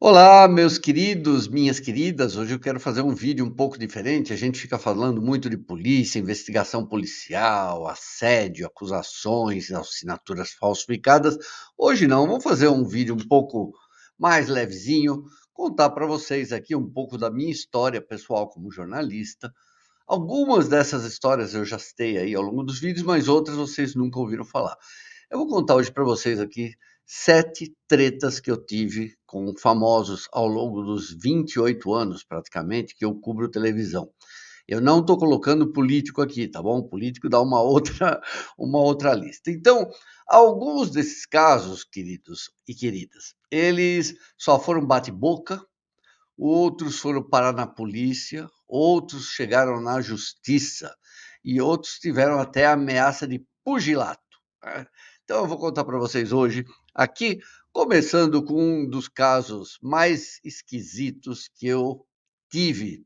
Olá, meus queridos, minhas queridas. Hoje eu quero fazer um vídeo um pouco diferente. A gente fica falando muito de polícia, investigação policial, assédio, acusações, assinaturas falsificadas. Hoje não, vamos fazer um vídeo um pouco mais levezinho, contar para vocês aqui um pouco da minha história pessoal como jornalista. Algumas dessas histórias eu já citei aí ao longo dos vídeos, mas outras vocês nunca ouviram falar. Eu vou contar hoje para vocês aqui 7 tretas que eu tive com famosos ao longo dos 28 anos, praticamente, que eu cubro televisão. Eu não estou colocando político aqui, tá bom? Político dá uma outra, uma outra lista. Então, alguns desses casos, queridos e queridas, eles só foram bate-boca, outros foram parar na polícia, outros chegaram na justiça e outros tiveram até ameaça de pugilato, né. Então eu vou contar para vocês hoje, aqui, começando com um dos casos mais esquisitos que eu tive.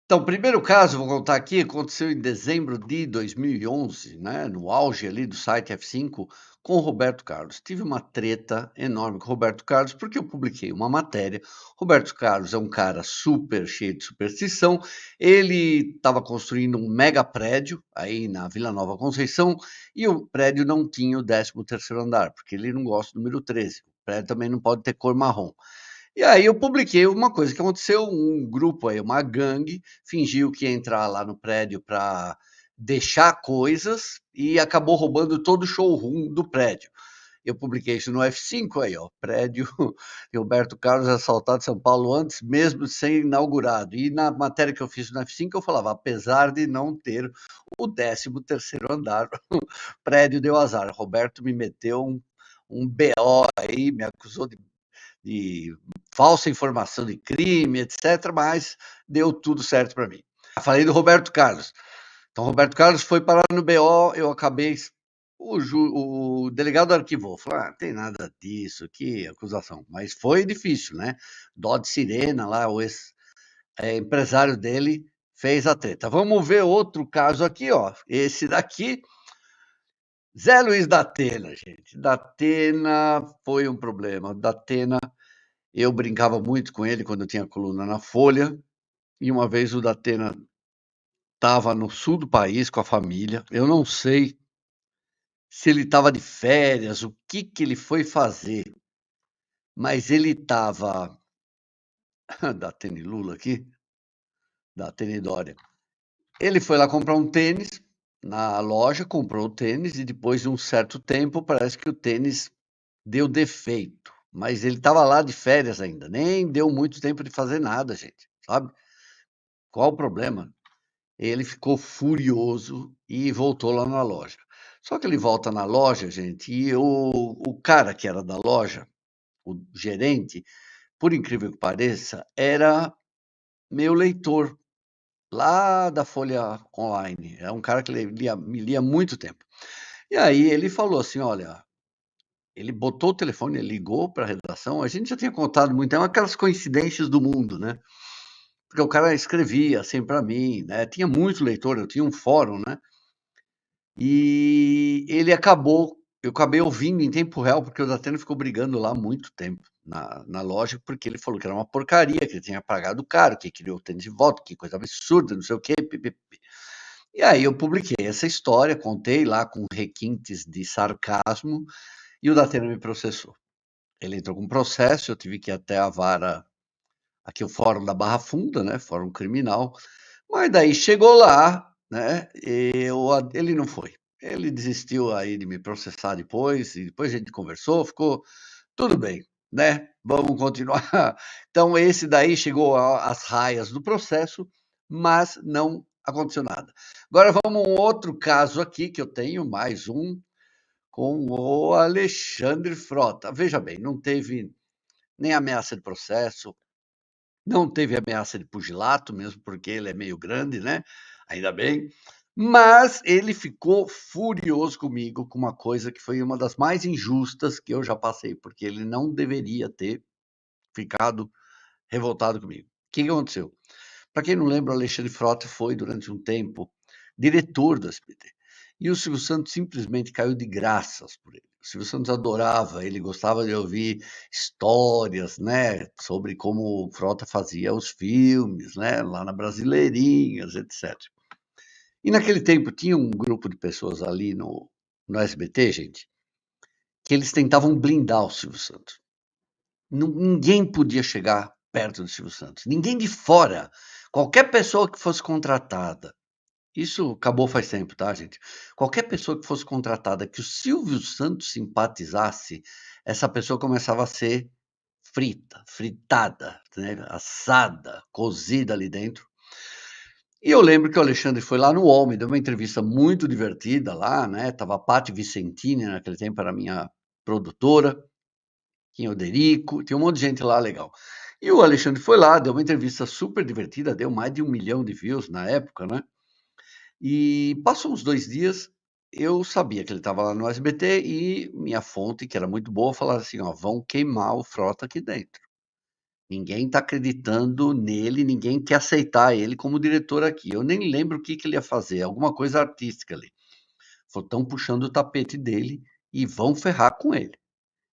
Então, o primeiro caso, vou contar aqui, aconteceu em dezembro de 2011, né, no auge ali do site F5, com o Roberto Carlos. Tive uma treta enorme com o Roberto Carlos, porque eu publiquei uma matéria. Roberto Carlos é um cara super cheio de superstição. Ele estava construindo um mega prédio aí na Vila Nova Conceição e o prédio não tinha o 13º andar, porque ele não gosta do número 13. O prédio também não pode ter cor marrom. E aí eu publiquei uma coisa que aconteceu, um grupo aí, uma gangue, fingiu que ia entrar lá no prédio para deixar coisas e acabou roubando todo o showroom do prédio. Eu publiquei isso no F5 aí, ó, prédio Roberto Carlos assaltado em São Paulo antes mesmo de ser inaugurado. E na matéria que eu fiz no F5 eu falava, apesar de não ter o 13º andar, o prédio deu azar. Roberto me meteu um BO aí, me acusou de falsa informação de crime, etc., mas deu tudo certo para mim. Falei do Roberto Carlos. Então, Roberto Carlos foi parar no BO, eu acabei. O delegado arquivou, falou: ah, não tem nada disso, que acusação. Mas foi difícil, né? Dó de Sirena, lá, o ex-empresário dele fez a treta. Vamos ver outro caso aqui, ó. Esse daqui, Zé Luiz da Atena, gente. Da Atena foi um problema. Da Atena, eu brincava muito com ele quando eu tinha coluna na Folha, e uma vez o Datena estava no sul do país com a família. Eu não sei se ele estava de férias, o que que ele foi fazer, mas ele estava Datena e Lula aqui, Datena e Dória. Ele foi lá comprar um tênis na loja, comprou o tênis e depois de um certo tempo parece que o tênis deu defeito, mas ele estava lá de férias ainda, nem deu muito tempo de fazer nada, gente, sabe? Qual o problema? Ele ficou furioso e voltou lá na loja. Só que ele volta na loja, gente, e o cara que era da loja, o gerente, por incrível que pareça, era meu leitor lá da Folha Online. É um cara que me lia há muito tempo. E aí ele falou assim: olha, ele botou o telefone, ele ligou para a redação. A gente já tinha contado muito, é aquelas coincidências do mundo, né? Porque o cara escrevia assim para mim, né? Tinha muito leitor, eu tinha um fórum, né? E eu acabei ouvindo em tempo real, porque o Datena ficou brigando lá muito tempo na loja, porque ele falou que era uma porcaria, que ele tinha pagado caro, que queria o tênis de volta, que coisa absurda, não sei o quê, pi-pi-pi. E aí eu publiquei essa história, contei lá com requintes de sarcasmo, e o Datena me processou. Ele entrou com processo, eu tive que ir até a vara, aqui o fórum da Barra Funda, né, fórum criminal, mas daí chegou lá, né, ele não foi. Ele desistiu aí de me processar depois, e depois a gente conversou, ficou tudo bem, né, vamos continuar. Então esse daí chegou às raias do processo, mas não aconteceu nada. Agora vamos a um outro caso aqui, que eu tenho mais um, com o Alexandre Frota. Veja bem, não teve nem ameaça de processo, não teve ameaça de pugilato, mesmo porque ele é meio grande, né, ainda bem, mas ele ficou furioso comigo com uma coisa que foi uma das mais injustas que eu já passei, porque ele não deveria ter ficado revoltado comigo. O que que aconteceu? Para quem não lembra, o Alexandre Frota foi, durante um tempo, diretor do SBT. E o Silvio Santos simplesmente caiu de graças por ele. O Silvio Santos adorava, ele gostava de ouvir histórias, né, sobre como o Frota fazia os filmes, né, lá na Brasileirinhas, etc. E naquele tempo tinha um grupo de pessoas ali no SBT, gente, que eles tentavam blindar o Silvio Santos. Ninguém podia chegar perto do Silvio Santos, ninguém de fora, qualquer pessoa que fosse contratada. Isso acabou faz tempo, tá, gente? Qualquer pessoa que fosse contratada que o Silvio Santos simpatizasse, essa pessoa começava a ser frita, fritada, né, assada, cozida ali dentro. E eu lembro que o Alexandre foi lá no UOL, me deu uma entrevista muito divertida lá, né? Tava a Paty Vicentini, naquele tempo era a minha produtora, tinha o Derico, tinha um monte de gente lá legal. E o Alexandre foi lá, deu uma entrevista super divertida, deu mais de 1 milhão de views na época, né? E passou uns 2 dias, eu sabia que ele estava lá no SBT e minha fonte, que era muito boa, falava assim: "Ó, vão queimar o Frota aqui dentro. Ninguém está acreditando nele, ninguém quer aceitar ele como diretor aqui". Eu nem lembro o que que ele ia fazer, alguma coisa artística ali. Falou: "Estão puxando o tapete dele e vão ferrar com ele".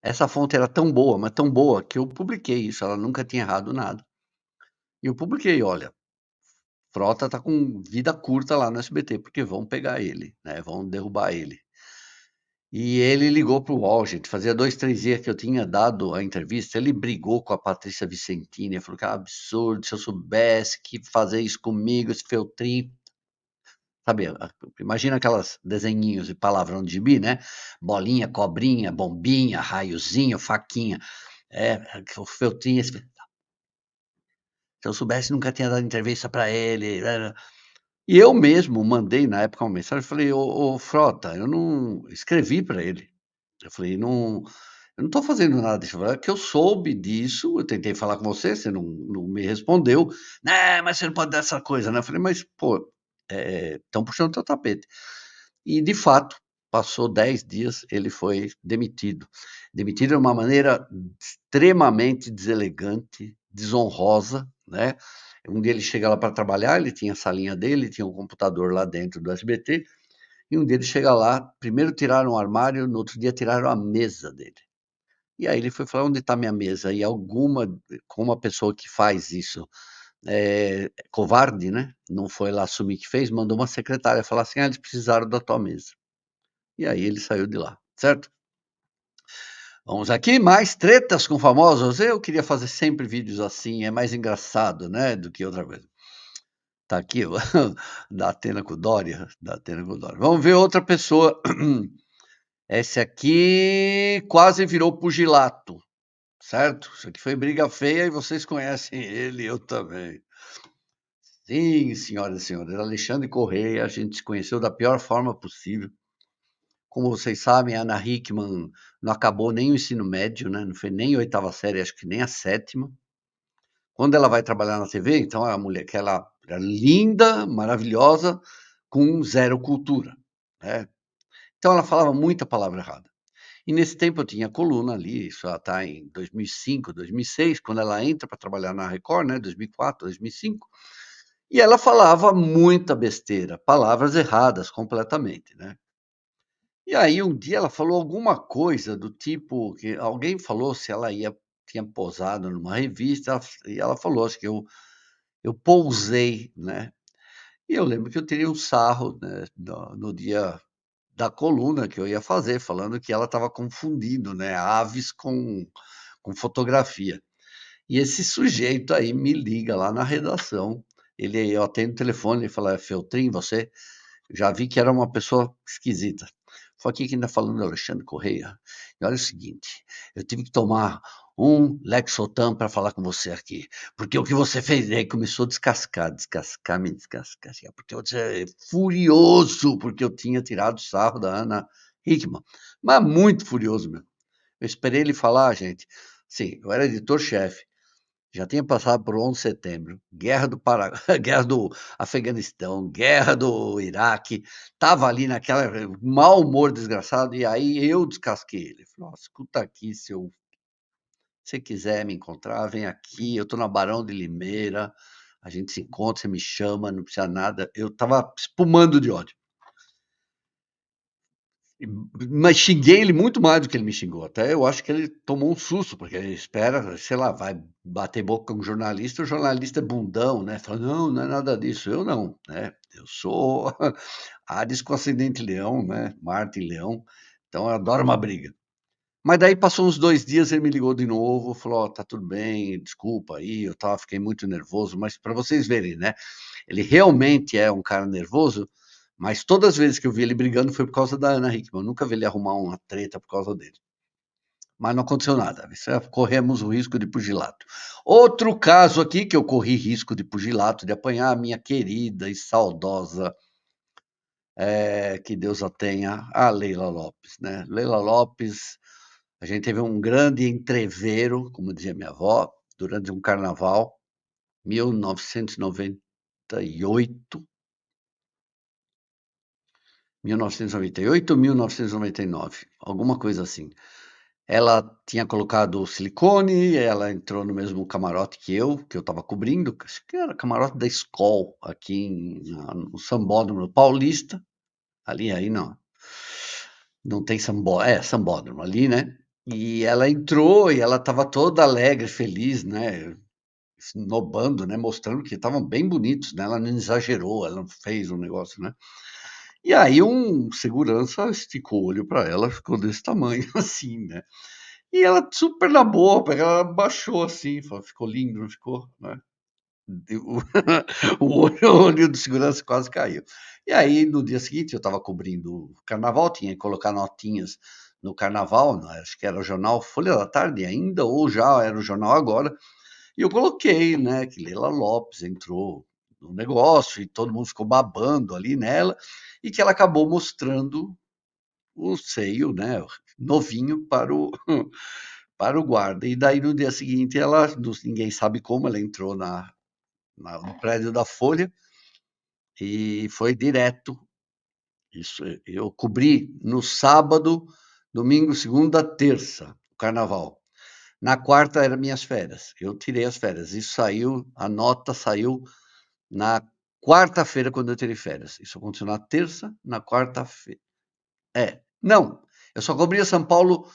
Essa fonte era tão boa, mas tão boa, que eu publiquei isso, ela nunca tinha errado nada. E eu publiquei: "Olha, Frota tá com vida curta lá no SBT, porque vão pegar ele, né, vão derrubar ele". E ele ligou para o UOL, gente, fazia 2, 3 dias que eu tinha dado a entrevista, ele brigou com a Patrícia Vicentini, falou que é um absurdo, se eu soubesse que fazer isso comigo, esse feltrinho, sabe, imagina aquelas desenhinhos de palavrão de gibi, né, bolinha, cobrinha, bombinha, raiozinho, faquinha, o feltrinho, esse, se eu soubesse nunca tinha dado entrevista para ele, e eu mesmo mandei na época uma mensagem, falei: "Ô Frota, eu não", escrevi para ele, eu falei: "Não, eu não estou fazendo nada disso, é que eu soube disso, eu tentei falar com você, você não me respondeu. 'Né, mas você não pode dar essa coisa, né'". Eu falei: "Mas, pô, estão puxando teu tapete". E, de fato, passou 10 dias, ele foi demitido. Demitido de uma maneira extremamente deselegante, desonrosa, né. Um dia ele chega lá para trabalhar, ele tinha a salinha dele, tinha um computador lá dentro do SBT, e um dia ele chega lá, primeiro tiraram o armário, no outro dia tiraram a mesa dele. E aí ele foi falar: "Onde está minha mesa?". E alguma como a pessoa que faz isso é covarde, né, não foi lá assumir que fez, mandou uma secretária falar assim: "Ah, eles precisaram da tua mesa". E aí ele saiu de lá, certo? Vamos aqui, mais tretas com famosos. Eu queria fazer sempre vídeos assim, é mais engraçado, né, do que outra coisa. Tá aqui o da Atena com o Dória, da Atena com o Dória. Vamos ver outra pessoa. Esse aqui quase virou pugilato. Certo? Isso aqui foi briga feia e vocês conhecem ele, eu também. Sim, senhoras e senhores, Alexandre Correia, a gente se conheceu da pior forma possível. Como vocês sabem, a Ana Hickman não acabou nem o ensino médio, né? Não foi nem a 8ª série, acho que nem a 7ª. Quando ela vai trabalhar na TV, então é a mulher que ela era linda, maravilhosa, com zero cultura, né? Então ela falava muita palavra errada. E nesse tempo eu tinha coluna ali, isso já está em 2005, 2006, quando ela entra para trabalhar na Record, né, 2004, 2005, e ela falava muita besteira, palavras erradas completamente, né. E aí um dia ela falou alguma coisa do tipo que alguém falou se ela tinha posado numa revista, e ela falou, acho que eu pousei, né. E eu lembro que eu tirei um sarro, né, no dia da coluna que eu ia fazer, falando que ela estava confundindo, né, aves com fotografia. E esse sujeito aí me liga lá na redação, eu atendo o telefone, ele fala: "É Feltrin, você?". Já vi que era uma pessoa esquisita. Falei: "Aqui quem está falando é o Alexandre Correia. E olha o seguinte, eu tive que tomar um Lexotan para falar com você aqui, porque o que você fez", aí começou a descascar, descascar, me descascar, assim, porque eu furioso, porque eu tinha tirado sarro da Ana Hickman, mas muito furioso mesmo. Eu esperei ele falar, gente, sim, eu era editor-chefe, já tinha passado por 11 de setembro, guerra do Pará guerra do Afeganistão, guerra do Iraque, estava ali naquela mau humor desgraçado, e aí eu descasquei ele. Falei: "Ó, escuta aqui, seu você quiser me encontrar, vem aqui, eu estou na Barão de Limeira, a gente se encontra, você me chama, não precisa nada". Eu estava espumando de ódio. Mas xinguei ele muito mais do que ele me xingou. Até eu acho que ele tomou um susto, porque ele espera, sei lá, vai bater boca com um jornalista, o jornalista é bundão, né? Fala, não, não é nada disso. Eu não, né? Eu sou Áries com ascendente leão, né? Marte em leão, então eu adoro uma briga. Mas daí passou uns 2 dias, ele me ligou de novo, falou, ó, tá tudo bem, desculpa aí, fiquei muito nervoso, mas para vocês verem, né? Ele realmente é um cara nervoso, mas todas as vezes que eu vi ele brigando foi por causa da Ana Hickman. Eu nunca vi ele arrumar uma treta por causa dele. Mas não aconteceu nada. Corremos o risco de pugilato. Outro caso aqui que eu corri risco de pugilato, de apanhar a minha querida e saudosa, que Deus a tenha, a Leila Lopes, né? Leila Lopes, a gente teve um grande entrevero, como dizia minha avó, durante um carnaval, 1998, 1998 ou 1999, alguma coisa assim. Ela tinha colocado silicone, ela entrou no mesmo camarote que eu estava cobrindo, acho que era camarote da Skol, aqui no Sambódromo Paulista, ali aí não tem Sambódromo ali, né? E ela entrou e ela estava toda alegre, feliz, né? Esnobando, né? Mostrando que estavam bem bonitos, né? Ela não exagerou, ela não fez um negócio, né? E aí um segurança esticou o olho para ela, ficou desse tamanho assim, né? E ela super na boa, ela baixou assim, ficou lindo, não ficou, né? O, o olho do segurança quase caiu. E aí, no dia seguinte, eu estava cobrindo o carnaval, tinha que colocar notinhas no carnaval, né? Acho que era o jornal Folha da Tarde ainda, ou já era o jornal Agora, e eu coloquei, né, que Leila Lopes entrou no negócio e todo mundo ficou babando ali nela, e que ela acabou mostrando o seio, né, novinho para o guarda. E daí no dia seguinte ela, ninguém sabe como, ela entrou no prédio da Folha e foi direto. Isso, eu cobri no sábado, domingo, segunda, terça, o carnaval. Na quarta eram minhas férias. Eu tirei as férias. Isso saiu, a nota saiu na quarta-feira, quando eu tirei férias. Isso aconteceu na terça, na quarta-feira. Não, eu só cobria São Paulo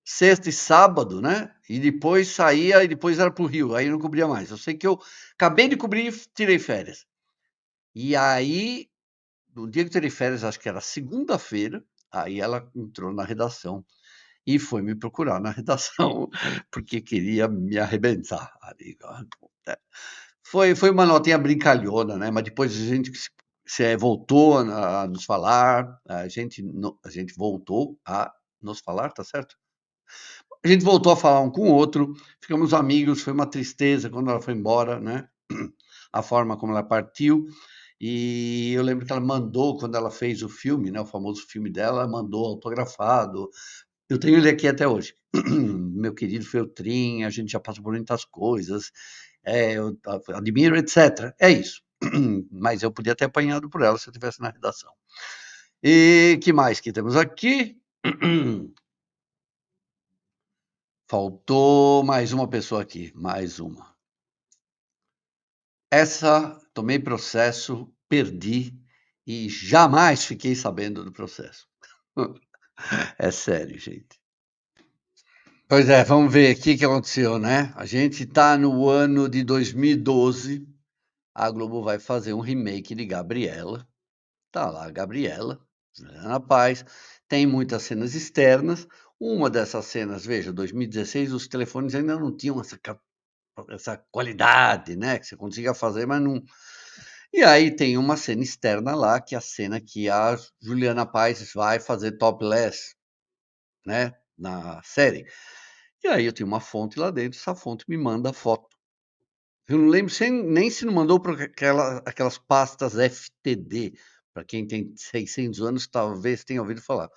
sexta e sábado, né? E depois saía e depois era para o Rio. Aí eu não cobria mais. Eu sei que eu acabei de cobrir e tirei férias. E aí, no dia que eu tirei férias, acho que era segunda-feira, aí ela entrou na redação e foi me procurar na redação porque queria me arrebentar. Foi uma notinha brincalhona, né? Mas depois a gente voltou a nos falar, a gente voltou a nos falar, tá certo? A gente voltou a falar um com o outro, ficamos amigos, foi uma tristeza quando ela foi embora, né? A forma como ela partiu. E eu lembro que ela mandou, quando ela fez o filme, né, o famoso filme dela, mandou autografado. Eu tenho ele aqui até hoje. Meu querido Feltrin, a gente já passou por muitas coisas, eu admiro, etc. É isso. Mas eu podia ter apanhado por ela se eu estivesse na redação. E que mais que temos aqui? Faltou mais uma pessoa aqui, mais uma. Essa, tomei processo, perdi e jamais fiquei sabendo do processo. É sério, gente. Pois é, vamos ver o que aconteceu, né? A gente tá no ano de 2012, a Globo vai fazer um remake de Gabriela. Tá lá a Gabriela, Juliana Paz, tem muitas cenas externas. Uma dessas cenas, veja, 2016 os telefones ainda não tinham essa qualidade, né, que você conseguia fazer, mas não. E aí tem uma cena externa lá, que é a cena que a Juliana Paz vai fazer topless, né, na série. E aí eu tenho uma fonte lá dentro, essa fonte me manda foto. Eu não lembro nem se não mandou para aquelas pastas FTD, para quem tem 600 anos talvez tenha ouvido falar.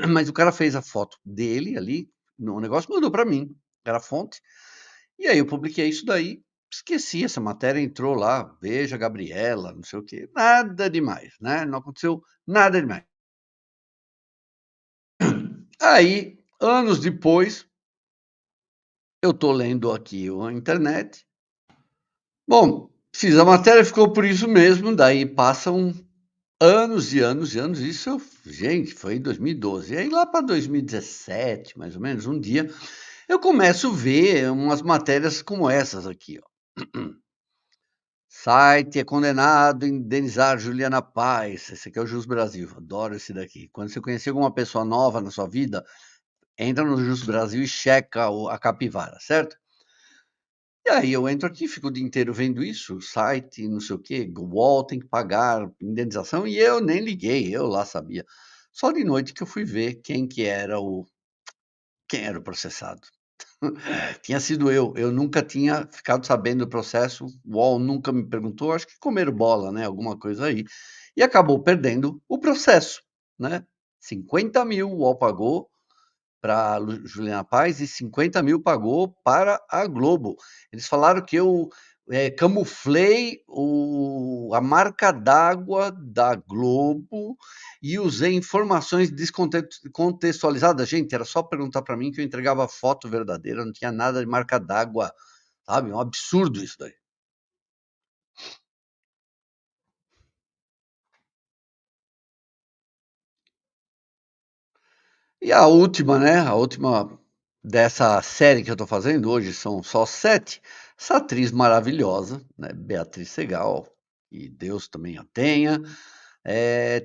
Mas o cara fez a foto dele ali no negócio, mandou para mim, era a fonte. E aí eu publiquei isso daí, esqueci, essa matéria entrou lá, veja Gabriela, não sei o quê, nada demais, né? Não aconteceu nada demais. Aí, anos depois, eu tô lendo aqui a internet. Bom, fiz a matéria, ficou por isso mesmo, daí passam Anos e anos e anos, isso, gente, foi em 2012. E aí lá para 2017, mais ou menos, um dia, eu começo a ver umas matérias como essas aqui, ó. Site é condenado a indenizar Juliana Paes. Esse aqui é o Jus Brasil, adoro esse daqui. Quando você conhecer alguma pessoa nova na sua vida, entra no Jus Brasil e checa a capivara, certo? E aí eu entro aqui, fico o dia inteiro vendo isso, site, não sei o quê, UOL tem que pagar indenização, e eu nem liguei, eu lá sabia. Só de noite que eu fui ver quem era o processado. Tinha sido eu nunca tinha ficado sabendo do processo, o UOL nunca me perguntou, acho que comeram bola, né, alguma coisa aí, e acabou perdendo o processo, né. 50.000 o UOL pagou para Juliana Paz e 50.000 pagou para a Globo. Eles falaram que eu camuflei a marca d'água da Globo e usei informações descontextualizadas. Gente, era só perguntar para mim que eu entregava foto verdadeira, não tinha nada de marca d'água, sabe? Um absurdo isso daí. E a última, né? A última dessa série que eu tô fazendo hoje são só 7. Essa atriz maravilhosa, né? Beatriz Segal, e Deus também a tenha.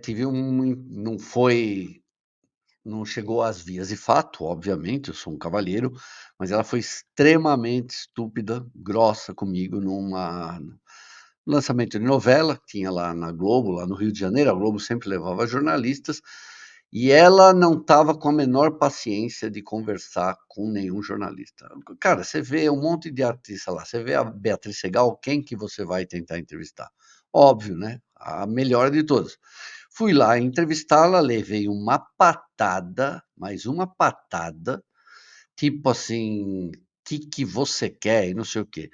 Tive não foi, não chegou às vias de fato, obviamente, eu sou um cavalheiro, mas ela foi extremamente estúpida, grossa comigo no lançamento de novela, que tinha lá na Globo, lá no Rio de Janeiro, a Globo sempre levava jornalistas, e ela não estava com a menor paciência de conversar com nenhum jornalista. Cara, você vê um monte de artista lá, você vê a Beatriz Segal, quem que você vai tentar entrevistar? Óbvio, né? A melhor de todas. Fui lá entrevistá-la, levei uma patada, mais uma patada, tipo assim, que você quer e não sei o quê.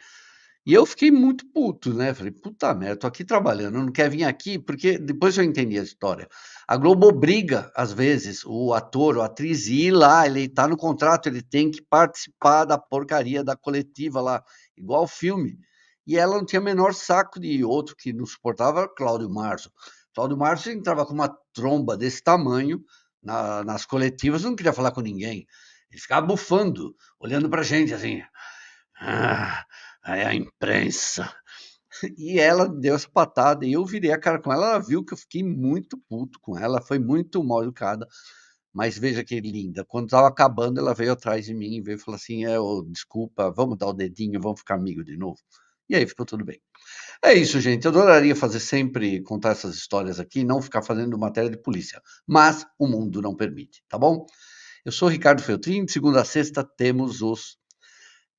E eu fiquei muito puto, né, falei: "Puta merda, tô aqui trabalhando, não quer vir aqui", porque depois eu entendi a história. A Globo obriga, às vezes, o ator ou a atriz ir lá, ele tá no contrato, ele tem que participar da porcaria da coletiva lá, igual filme. E ela não tinha o menor saco de ir. Outro que não suportava era Cláudio Marzo. Cláudio Marzo entrava com uma tromba desse tamanho nas coletivas, não queria falar com ninguém. Ele ficava bufando, olhando pra gente assim: "Ah, é a imprensa". E ela deu essa patada e eu virei a cara com ela. Ela viu que eu fiquei muito puto com ela, foi muito mal educada. Mas veja que linda. Quando estava acabando, ela veio atrás de mim e veio e falou assim: ô, desculpa, vamos dar o dedinho, vamos ficar amigo de novo. E aí ficou tudo bem. É isso, gente. Eu adoraria fazer sempre, contar essas histórias aqui, não ficar fazendo matéria de polícia. Mas o mundo não permite, tá bom? Eu sou Ricardo Feltrin. De segunda a sexta temos os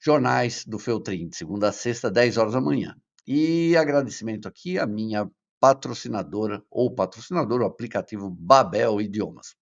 jornais do Feltrin, de segunda a sexta, 10 horas da manhã. E agradecimento aqui à minha patrocinadora ou patrocinador, o aplicativo Babel Idiomas.